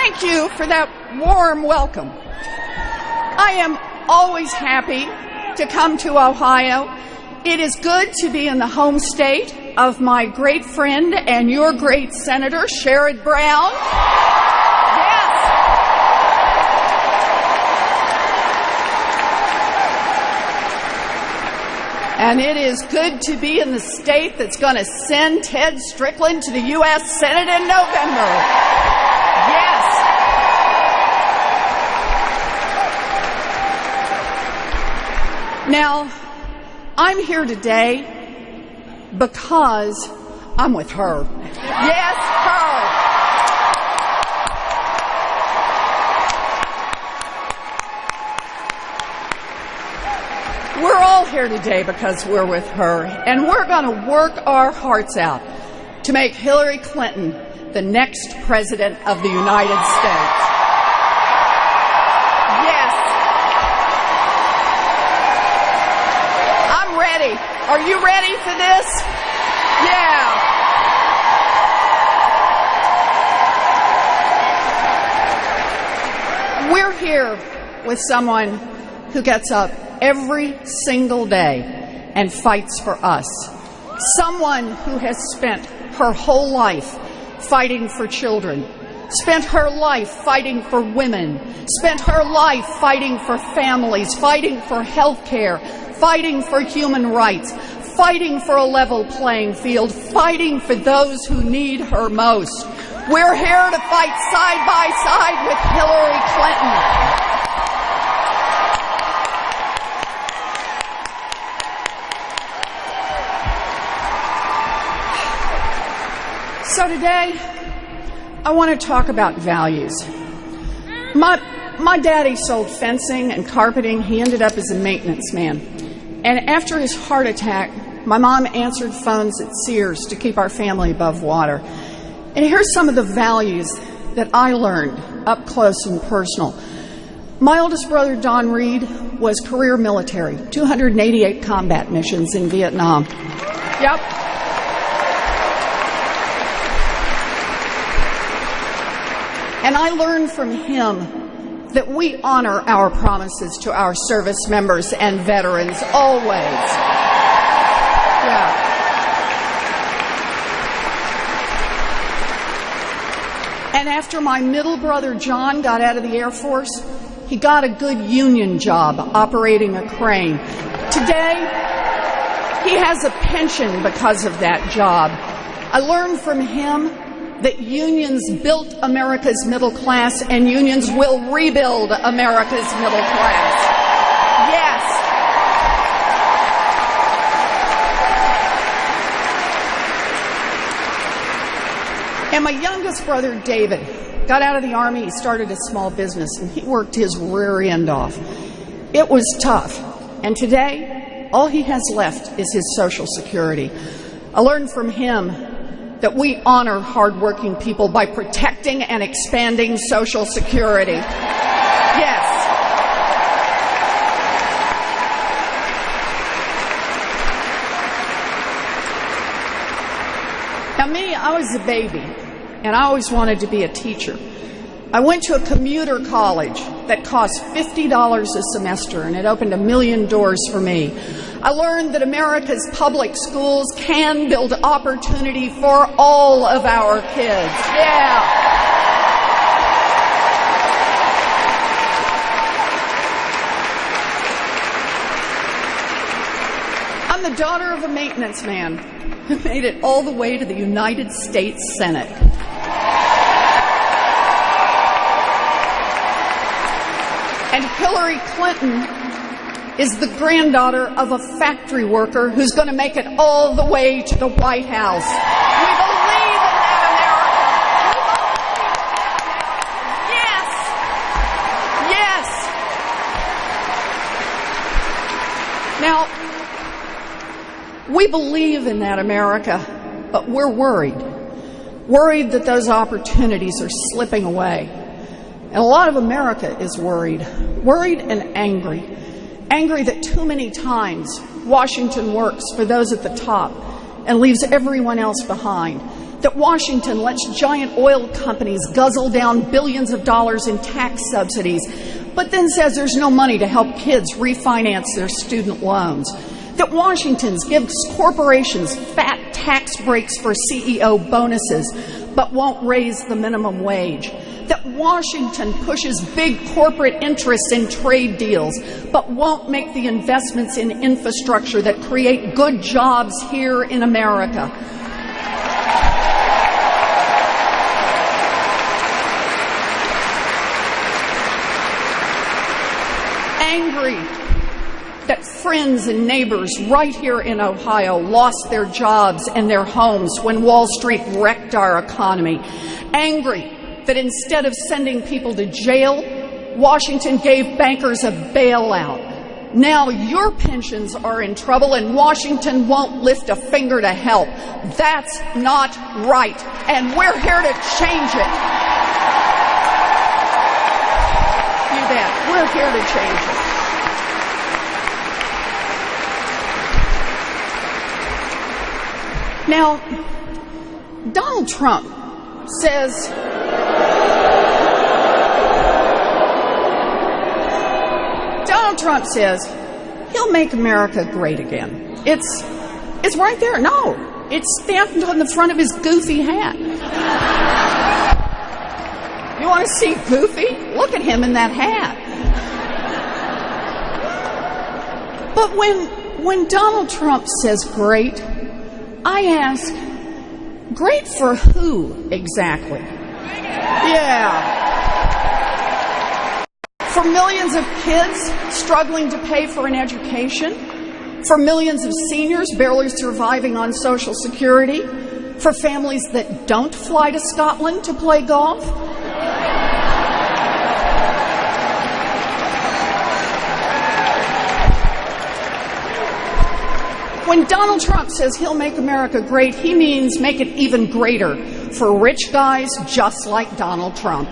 Thank you for that warm welcome. I am always happy to come to Ohio. It is good to be in the home state of my great friend and your great Senator, Sherrod Brown. Yes. And it is good to be in the state that's going to send Ted Strickland to the U.S. Senate in November. Yes. Now, I'm here today because I'm with her. Yes, her. We're all here today because we're with her, and we're going to work our hearts out to make Hillary Clinton the next president of the United States. Yes. I'm ready. Are you ready for this? Yeah. We're here with someone who gets up every single day and fights for us. Someone who has spent her whole life fighting for children, spent her life fighting for women, spent her life fighting for families, fighting for health care, fighting for human rights, fighting for a level playing field, fighting for those who need her most. We're here to fight side by side with Hillary Clinton. So today, I want to talk about values. My daddy sold fencing and carpeting. He ended up as a maintenance man. And after his heart attack, my mom answered phones at Sears to keep our family above water. And here's some of the values that I learned up close and personal. My oldest brother, Don Reed, was career military, 288 combat missions in Vietnam. Yep. And I learned from him that we honor our promises to our service members and veterans always. Yeah. And after my middle brother John got out of the Air Force, he got a good union job operating a crane. Today, he has a pension because of that job. I learned from him that unions built America's middle class, and unions will rebuild America's middle class. Yes. And my youngest brother, David, got out of the Army. He started a small business, and he worked his rear end off. It was tough. And today, all he has left is his Social Security. I learned from him that we honor hardworking people by protecting and expanding Social Security. Yes. Now me, I was a baby, and I always wanted to be a teacher. I went to a commuter college that cost $50 a semester, and it opened 1 million doors for me. I learned that America's public schools can build opportunity for all of our kids. Yeah. I'm the daughter of a maintenance man who made it all the way to the United States Senate. And Hillary Clinton is the granddaughter of a factory worker who's going to make it all the way to the White House. We believe in that America. Yes. Yes. Now, we believe in that America, but we're worried. Worried that those opportunities are slipping away. And a lot of America is worried. Worried and angry. Angry that too many times Washington works for those at the top and leaves everyone else behind. that Washington lets giant oil companies guzzle down billions of dollars in tax subsidies, but then says there's no money to help kids refinance their student loans, that Washington gives corporations fat tax breaks for CEO bonuses, but won't raise the minimum wage, that Washington pushes big corporate interests in trade deals, but won't make the investments in infrastructure that create good jobs here in America. Angry that friends and neighbors right here in Ohio lost their jobs and their homes when Wall Street wrecked our economy. Angry that instead of sending people to jail, Washington gave bankers a bailout. Now your pensions are in trouble and Washington won't lift a finger to help. That's not right, and we're here to change it. You bet. We're here to change it. Now, Donald Trump says he'll make America great again. It's right there. No, it's stamped on the front of his goofy hat. You want to see Goofy? Look at him in that hat. But when Donald Trump says great, I ask, great for who exactly? Yeah. For millions of kids struggling to pay for an education? For millions of seniors barely surviving on Social Security? For families that don't fly to Scotland to play golf? When Donald Trump says he'll make America great, he means make it even greater for rich guys just like Donald Trump.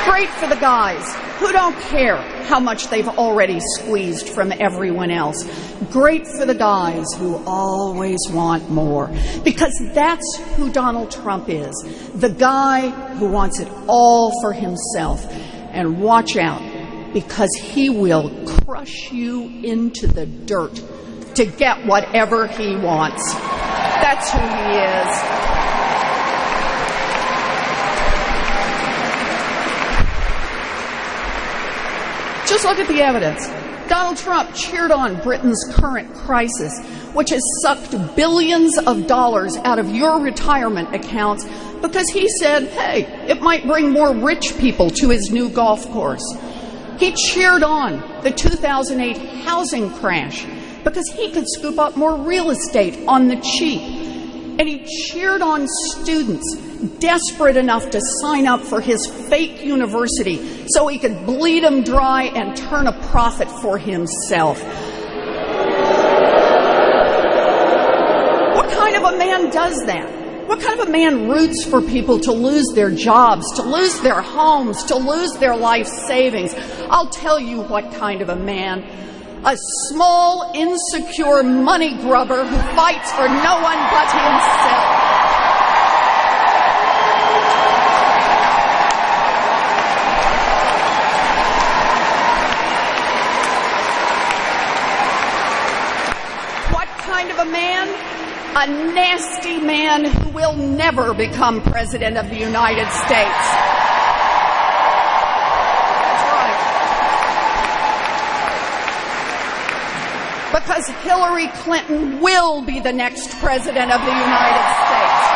Great for the guys who don't care how much they've already squeezed from everyone else. Great for the guys who always want more. Because that's who Donald Trump is. The guy who wants it all for himself. And watch out, because he will crush you into the dirt to get whatever he wants. That's who he is. Just look at the evidence. Donald Trump cheered on Britain's current crisis, which has sucked billions of dollars out of your retirement accounts because he said, hey, it might bring more rich people to his new golf course. He cheered on the 2008 housing crash because he could scoop up more real estate on the cheap. And he cheered on students desperate enough to sign up for his fake university so he could bleed them dry and turn a profit for himself. What kind of a man does that? What kind of a man roots for people to lose their jobs, to lose their homes, to lose their life savings? I'll tell you what kind of a man. A small, insecure money grubber who fights for no one but himself. What kind of a man? A nasty man who will never become President of the United States. Because Hillary Clinton will be the next President of the United States.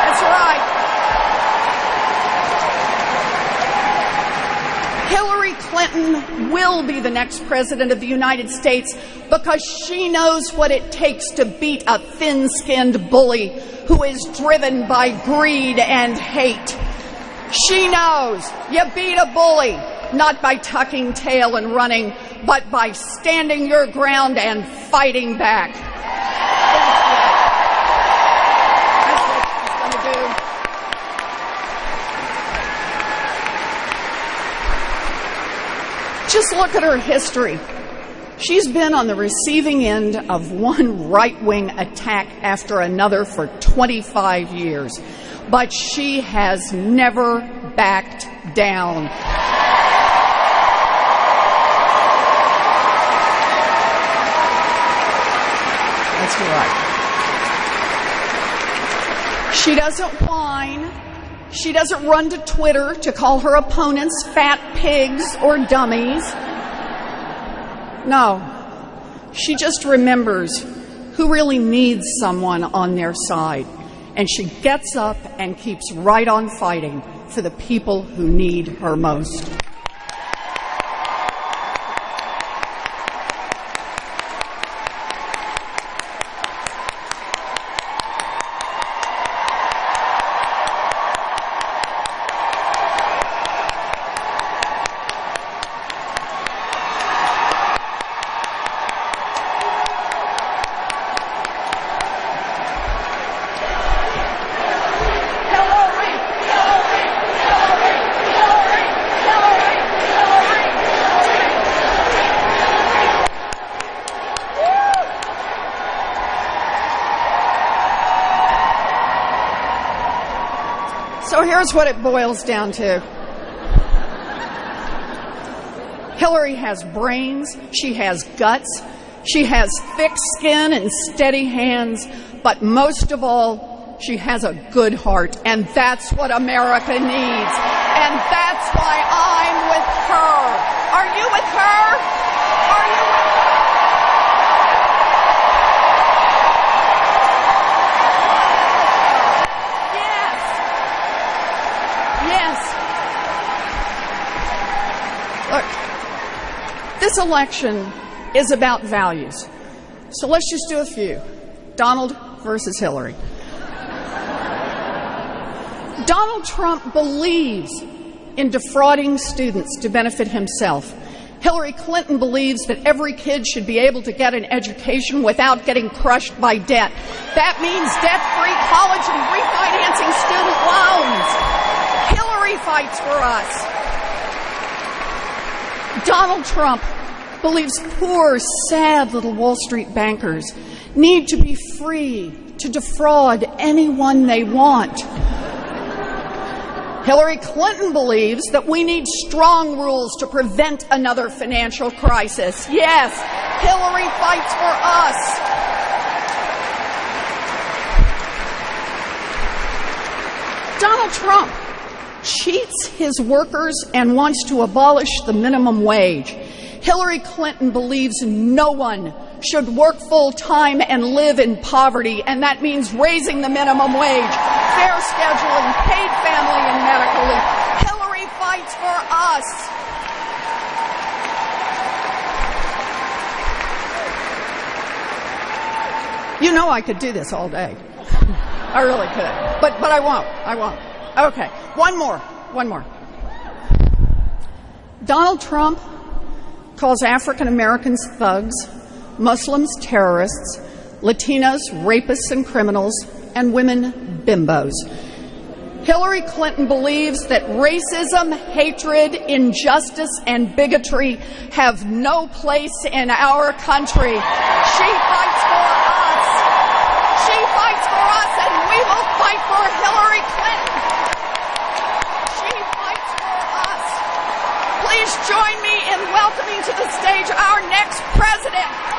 That's right. Hillary Clinton will be the next President of the United States because she knows what it takes to beat a thin-skinned bully who is driven by greed and hate. She knows you beat a bully not by tucking tail and running, but by standing your ground and fighting back. That's what she's going to do. Just look at her history. She's been on the receiving end of one right-wing attack after another for 25 years, but she has never backed down. That's right. She doesn't whine. She doesn't run to Twitter to call her opponents fat pigs or dummies. No, she just remembers who really needs someone on their side, and she gets up and keeps right on fighting for the people who need her most. So here's what it boils down to. Hillary has brains, she has guts, she has thick skin and steady hands, but most of all, she has a good heart, and that's what America needs. And that's why I'm with her. Are you with her? Are you with her? Look, this election is about values. So let's just do a few. Donald versus Hillary. Donald Trump believes in defrauding students to benefit himself. Hillary Clinton believes that every kid should be able to get an education without getting crushed by debt. That means debt-free college and refinancing student loans. Hillary fights for us. Donald Trump believes poor, sad little Wall Street bankers need to be free to defraud anyone they want. Hillary Clinton believes that we need strong rules to prevent another financial crisis. Yes, Hillary fights for us. Donald Trump cheats his workers and wants to abolish the minimum wage. Hillary Clinton believes no one should work full-time and live in poverty, and that means raising the minimum wage, fair scheduling, paid family and medical leave. Hillary fights for us. You know I could do this all day. I really could. But I won't. I won't. Okay, one more. Donald Trump calls African Americans thugs, Muslims terrorists, Latinos rapists and criminals, and women bimbos. Hillary Clinton believes that racism, hatred, injustice, and bigotry have no place in our country. She fights for us. She fights for us, and we will fight for Hillary Clinton. She fights for us. Please join me in welcoming to the stage our next president.